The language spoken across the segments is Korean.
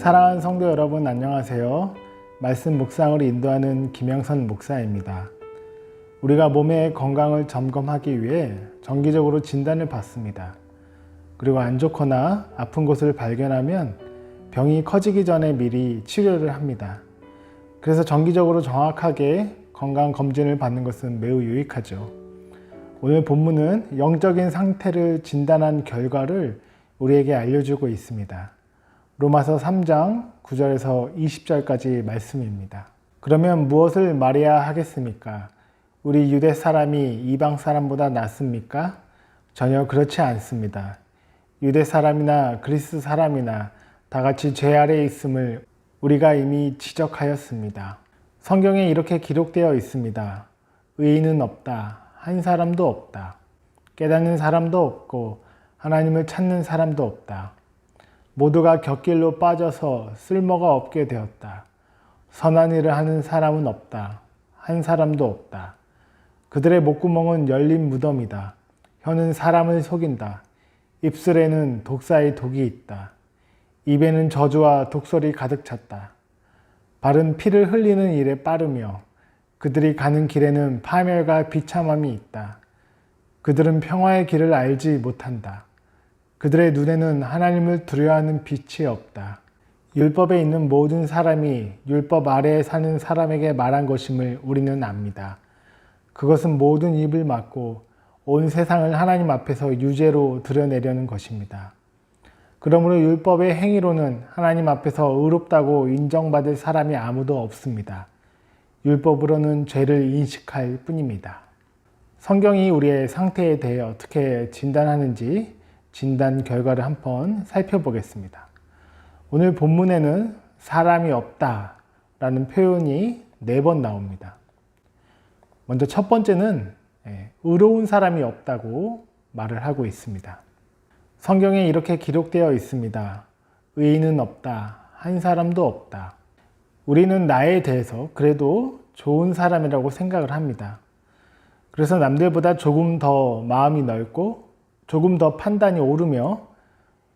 사랑하는 성도 여러분, 안녕하세요. 말씀 묵상을 인도하는 김영선 목사입니다. 우리가 몸의 건강을 점검하기 위해 정기적으로 진단을 받습니다. 그리고 안 좋거나 아픈 곳을 발견하면 병이 커지기 전에 미리 치료를 합니다. 그래서 정기적으로 정확하게 건강검진을 받는 것은 매우 유익하죠. 오늘 본문은 영적인 상태를 진단한 결과를 우리에게 알려주고 있습니다. 로마서 3장 9절에서 20절까지 말씀입니다. 그러면 무엇을 말해야 하겠습니까? 우리 유대 사람이 이방 사람보다 낫습니까? 전혀 그렇지 않습니다. 유대 사람이나 그리스 사람이나 다 같이 죄 아래에 있음을 우리가 이미 지적하였습니다. 성경에 이렇게 기록되어 있습니다. 의인은 없다. 한 사람도 없다. 깨닫는 사람도 없고 하나님을 찾는 사람도 없다. 모두가 곁길로 빠져서 쓸모가 없게 되었다. 선한 일을 하는 사람은 없다. 한 사람도 없다. 그들의 목구멍은 열린 무덤이다. 혀는 사람을 속인다. 입술에는 독사의 독이 있다. 입에는 저주와 독설이 가득 찼다. 발은 피를 흘리는 일에 빠르며 그들이 가는 길에는 파멸과 비참함이 있다. 그들은 평화의 길을 알지 못한다. 그들의 눈에는 하나님을 두려워하는 빛이 없다. 율법에 있는 모든 사람이 율법 아래에 사는 사람에게 말한 것임을 우리는 압니다. 그것은 모든 입을 막고 온 세상을 하나님 앞에서 유죄로 드러내려는 것입니다. 그러므로 율법의 행위로는 하나님 앞에서 의롭다고 인정받을 사람이 아무도 없습니다. 율법으로는 죄를 인식할 뿐입니다. 성경이 우리의 상태에 대해 어떻게 진단하는지 진단 결과를 한번 살펴보겠습니다. 오늘 본문에는 사람이 없다 라는 표현이 4번 나옵니다. 먼저 첫 번째는 의로운 사람이 없다고 말을 하고 있습니다. 성경에 이렇게 기록되어 있습니다. 의인은 없다. 한 사람도 없다. 우리는 나에 대해서 그래도 좋은 사람이라고 생각을 합니다. 그래서 남들보다 조금 더 마음이 넓고 조금 더 판단이 오르며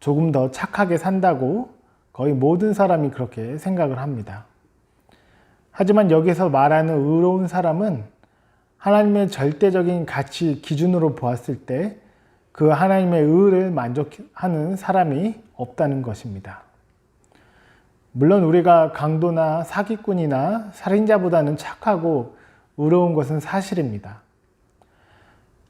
조금 더 착하게 산다고 거의 모든 사람이 그렇게 생각을 합니다. 하지만 여기서 말하는 의로운 사람은 하나님의 절대적인 가치 기준으로 보았을 때 그 하나님의 의를 만족하는 사람이 없다는 것입니다. 물론 우리가 강도나 사기꾼이나 살인자보다는 착하고 의로운 것은 사실입니다.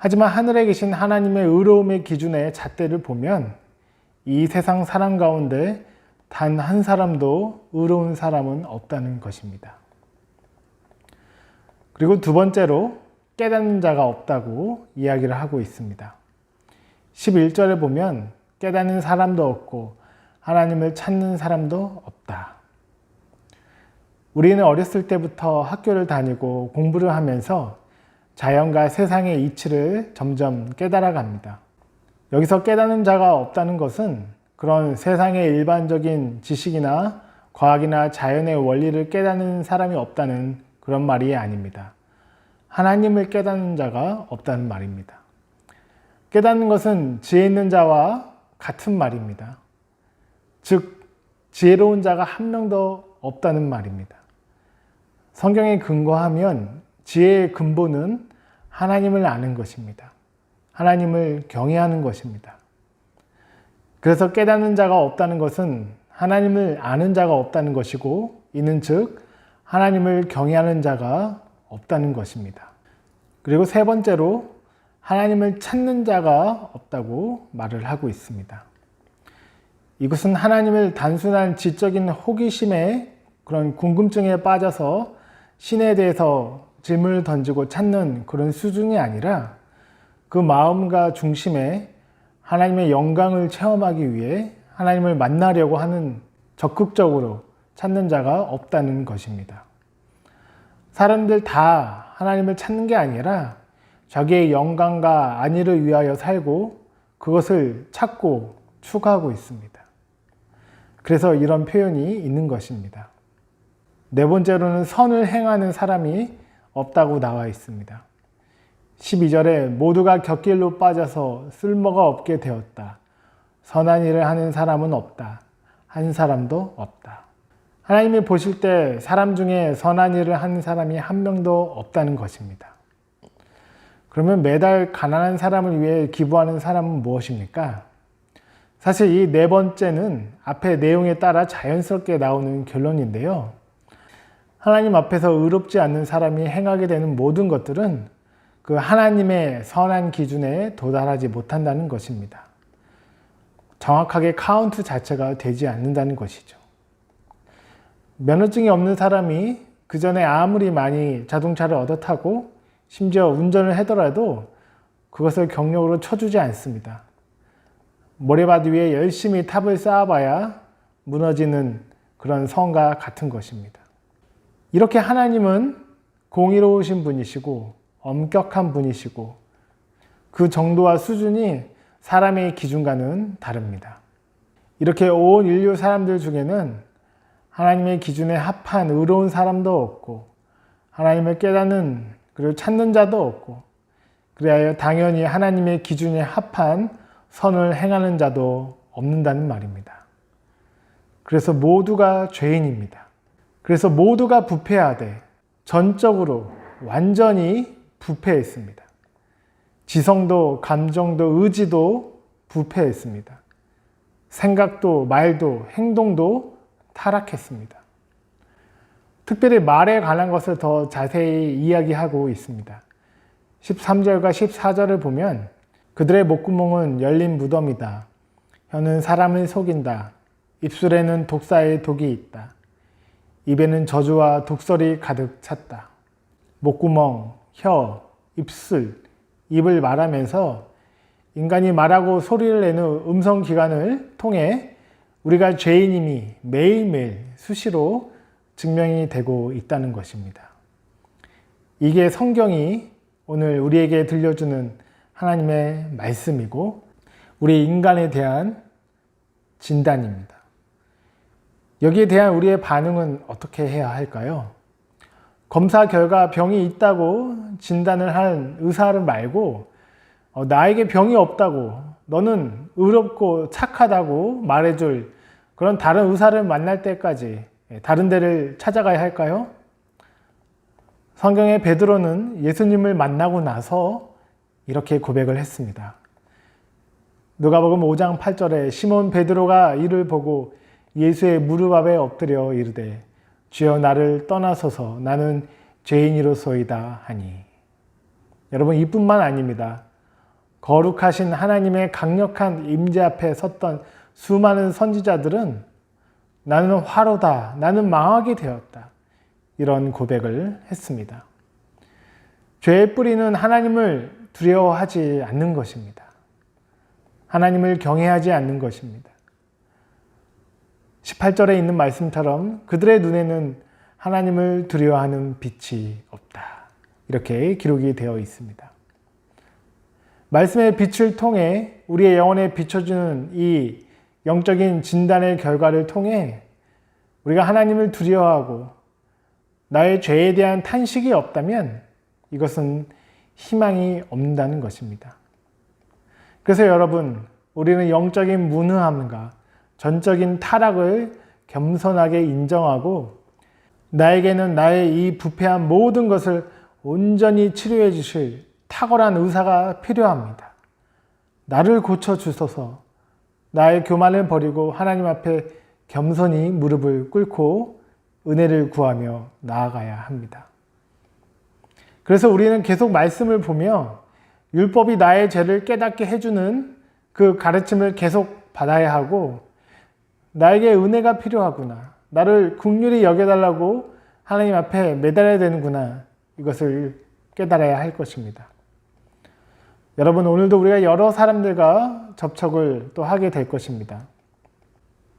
하지만 하늘에 계신 하나님의 의로움의 기준의 잣대를 보면 이 세상 사람 가운데 단 한 사람도 의로운 사람은 없다는 것입니다. 그리고 두 번째로 깨닫는 자가 없다고 이야기를 하고 있습니다. 11절에 보면 깨닫는 사람도 없고 하나님을 찾는 사람도 없다. 우리는 어렸을 때부터 학교를 다니고 공부를 하면서 자연과 세상의 이치를 점점 깨달아 갑니다. 여기서 깨닫는 자가 없다는 것은 그런 세상의 일반적인 지식이나 과학이나 자연의 원리를 깨닫는 사람이 없다는 그런 말이 아닙니다. 하나님을 깨닫는 자가 없다는 말입니다. 깨닫는 것은 지혜 있는 자와 같은 말입니다. 즉, 지혜로운 자가 한 명도 없다는 말입니다. 성경에 근거하면 지혜의 근본은 하나님을 아는 것입니다. 하나님을 경외하는 것입니다. 그래서 깨닫는 자가 없다는 것은 하나님을 아는 자가 없다는 것이고, 이는 즉 하나님을 경외하는 자가 없다는 것입니다. 그리고 세 번째로 하나님을 찾는 자가 없다고 말을 하고 있습니다. 이것은 하나님을 단순한 지적인 호기심에 그런 궁금증에 빠져서 신에 대해서 질문을 던지고 찾는 그런 수준이 아니라 그 마음과 중심에 하나님의 영광을 체험하기 위해 하나님을 만나려고 하는 적극적으로 찾는 자가 없다는 것입니다. 사람들 다 하나님을 찾는 게 아니라 자기의 영광과 안위를 위하여 살고 그것을 찾고 추구하고 있습니다. 그래서 이런 표현이 있는 것입니다. 네 번째로는 선을 행하는 사람이 없다고 나와 있습니다. 12절에 모두가 곁길로 빠져서 쓸모가 없게 되었다. 선한 일을 하는 사람은 없다. 한 사람도 없다. 하나님이 보실 때 사람 중에 선한 일을 하는 사람이 한 명도 없다는 것입니다. 그러면 매달 가난한 사람을 위해 기부하는 사람은 무엇입니까? 사실 이 네 번째는 앞의 내용에 따라 자연스럽게 나오는 결론인데요. 하나님 앞에서 의롭지 않는 사람이 행하게 되는 모든 것들은 그 하나님의 선한 기준에 도달하지 못한다는 것입니다. 정확하게 카운트 자체가 되지 않는다는 것이죠. 면허증이 없는 사람이 그 전에 아무리 많이 자동차를 얻어 타고 심지어 운전을 하더라도 그것을 경력으로 쳐주지 않습니다. 모래밭 위에 열심히 탑을 쌓아봐야 무너지는 그런 성과 같은 것입니다. 이렇게 하나님은 공의로우신 분이시고 엄격한 분이시고 그 정도와 수준이 사람의 기준과는 다릅니다. 이렇게 온 인류 사람들 중에는 하나님의 기준에 합한 의로운 사람도 없고 하나님을 깨닫는 그리고 찾는 자도 없고 그래야 당연히 하나님의 기준에 합한 선을 행하는 자도 없는다는 말입니다. 그래서 모두가 죄인입니다. 그래서 모두가 부패하되 전적으로 완전히 부패했습니다. 지성도 감정도 의지도 부패했습니다. 생각도 말도 행동도 타락했습니다. 특별히 말에 관한 것을 더 자세히 이야기하고 있습니다. 13절과 14절을 보면 그들의 목구멍은 열린 무덤이다. 혀는 사람을 속인다. 입술에는 독사의 독이 있다. 입에는 저주와 독설이 가득 찼다. 목구멍, 혀, 입술, 입을 말하면서 인간이 말하고 소리를 내는 음성기관을 통해 우리가 죄인임이 매일매일 수시로 증명이 되고 있다는 것입니다. 이게 성경이 오늘 우리에게 들려주는 하나님의 말씀이고 우리 인간에 대한 진단입니다. 여기에 대한 우리의 반응은 어떻게 해야 할까요? 검사 결과 병이 있다고 진단을 한 의사를 말고 나에게 병이 없다고 너는 의롭고 착하다고 말해줄 그런 다른 의사를 만날 때까지 다른 데를 찾아가야 할까요? 성경의 베드로는 예수님을 만나고 나서 이렇게 고백을 했습니다. 누가복음 5장 8절에 시몬 베드로가 이를 보고 예수의 무릎 앞에 엎드려 이르되 주여 나를 떠나소서 나는 죄인이로소이다 하니. 여러분 이뿐만 아닙니다. 거룩하신 하나님의 강력한 임재 앞에 섰던 수많은 선지자들은 나는 화로다, 나는 망하게 되었다 이런 고백을 했습니다. 죄의 뿌리는 하나님을 두려워하지 않는 것입니다. 하나님을 경외하지 않는 것입니다. 18절에 있는 말씀처럼 그들의 눈에는 하나님을 두려워하는 빛이 없다. 이렇게 기록이 되어 있습니다. 말씀의 빛을 통해 우리의 영혼에 비춰주는 이 영적인 진단의 결과를 통해 우리가 하나님을 두려워하고 나의 죄에 대한 탄식이 없다면 이것은 희망이 없다는 것입니다. 그래서 여러분, 우리는 영적인 무능함과 전적인 타락을 겸손하게 인정하고 나에게는 나의 이 부패한 모든 것을 온전히 치료해 주실 탁월한 의사가 필요합니다. 나를 고쳐주소서. 나의 교만을 버리고 하나님 앞에 겸손히 무릎을 꿇고 은혜를 구하며 나아가야 합니다. 그래서 우리는 계속 말씀을 보며 율법이 나의 죄를 깨닫게 해주는 그 가르침을 계속 받아야 하고 나에게 은혜가 필요하구나. 나를 긍휼히 여겨달라고 하나님 앞에 매달아야 되는구나. 이것을 깨달아야 할 것입니다. 여러분 오늘도 우리가 여러 사람들과 접촉을 또 하게 될 것입니다.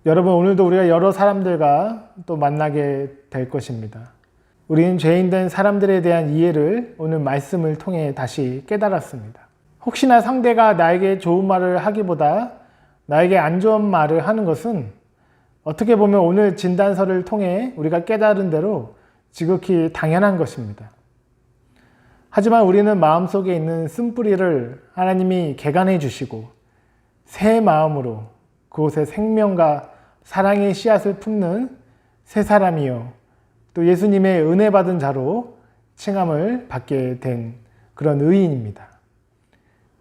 여러분 오늘도 우리가 여러 사람들과 또 만나게 될 것입니다. 우리는 죄인된 사람들에 대한 이해를 오늘 말씀을 통해 다시 깨달았습니다. 혹시나 상대가 나에게 좋은 말을 하기보다 나에게 안 좋은 말을 하는 것은 어떻게 보면 오늘 진단서를 통해 우리가 깨달은 대로 지극히 당연한 것입니다. 하지만 우리는 마음속에 있는 쓴뿌리를 하나님이 개간해 주시고 새 마음으로 그곳에 생명과 사랑의 씨앗을 품는 새 사람이요 또 예수님의 은혜 받은 자로 칭함을 받게 된 그런 의인입니다.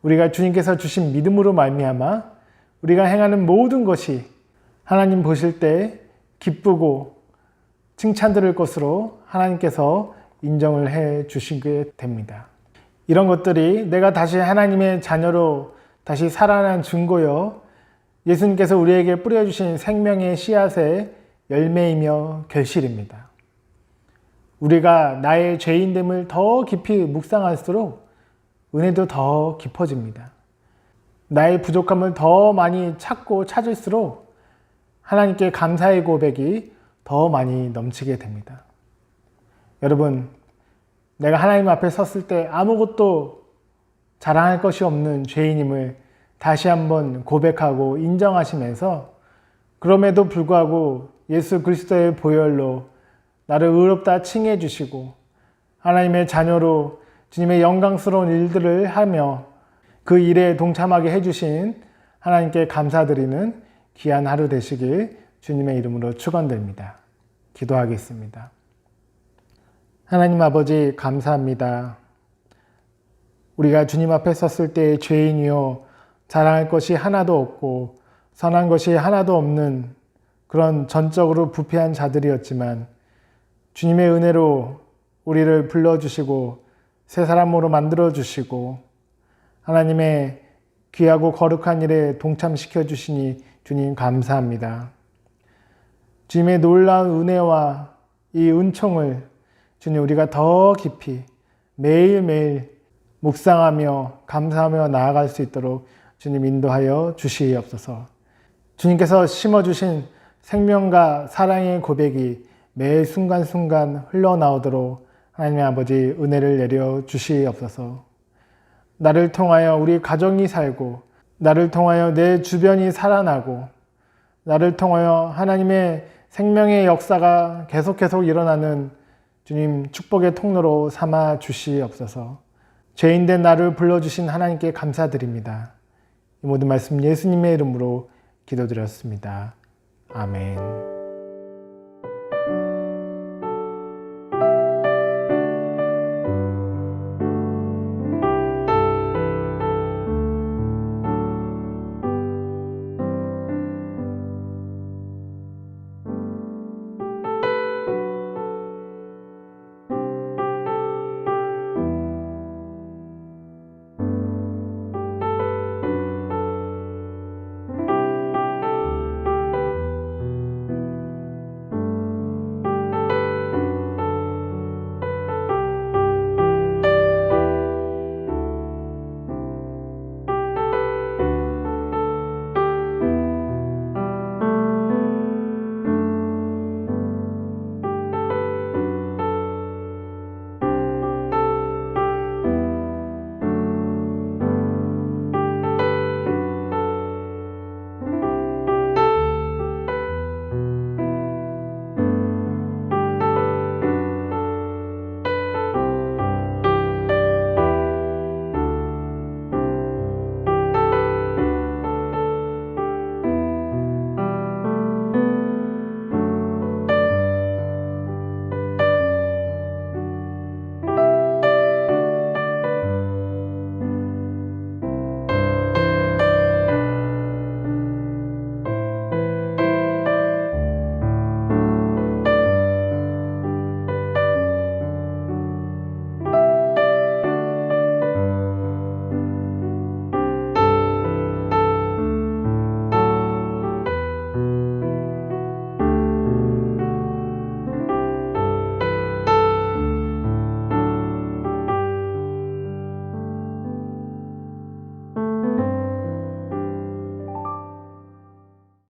우리가 주님께서 주신 믿음으로 말미암아 우리가 행하는 모든 것이 하나님 보실 때 기쁘고 칭찬 들을 것으로 하나님께서 인정을 해 주시게 됩니다. 이런 것들이 내가 다시 하나님의 자녀로 다시 살아난 증거여 예수님께서 우리에게 뿌려주신 생명의 씨앗의 열매이며 결실입니다. 우리가 나의 죄인됨을 더 깊이 묵상할수록 은혜도 더 깊어집니다. 나의 부족함을 더 많이 찾고 찾을수록 하나님께 감사의 고백이 더 많이 넘치게 됩니다. 여러분, 내가 하나님 앞에 섰을 때 아무것도 자랑할 것이 없는 죄인임을 다시 한번 고백하고 인정하시면서 그럼에도 불구하고 예수 그리스도의 보혈로 나를 의롭다 칭해 주시고 하나님의 자녀로 주님의 영광스러운 일들을 하며 그 일에 동참하게 해주신 하나님께 감사드리는 귀한 하루 되시길 주님의 이름으로 축원드립니다. 기도하겠습니다. 하나님 아버지 감사합니다. 우리가 주님 앞에 섰을 때 죄인이요 자랑할 것이 하나도 없고 선한 것이 하나도 없는 그런 전적으로 부패한 자들이었지만 주님의 은혜로 우리를 불러주시고 새 사람으로 만들어주시고 하나님의 귀하고 거룩한 일에 동참시켜 주시니 주님 감사합니다. 주님의 놀라운 은혜와 이 은총을 주님 우리가 더 깊이 매일매일 묵상하며 감사하며 나아갈 수 있도록 주님 인도하여 주시옵소서. 주님께서 심어주신 생명과 사랑의 고백이 매 순간순간 흘러나오도록 하나님의 아버지 은혜를 내려 주시옵소서. 나를 통하여 우리 가정이 살고 나를 통하여 내 주변이 살아나고 나를 통하여 하나님의 생명의 역사가 계속 일어나는 주님 축복의 통로로 삼아 주시옵소서. 죄인된 나를 불러주신 하나님께 감사드립니다. 이 모든 말씀 예수님의 이름으로 기도드렸습니다. 아멘.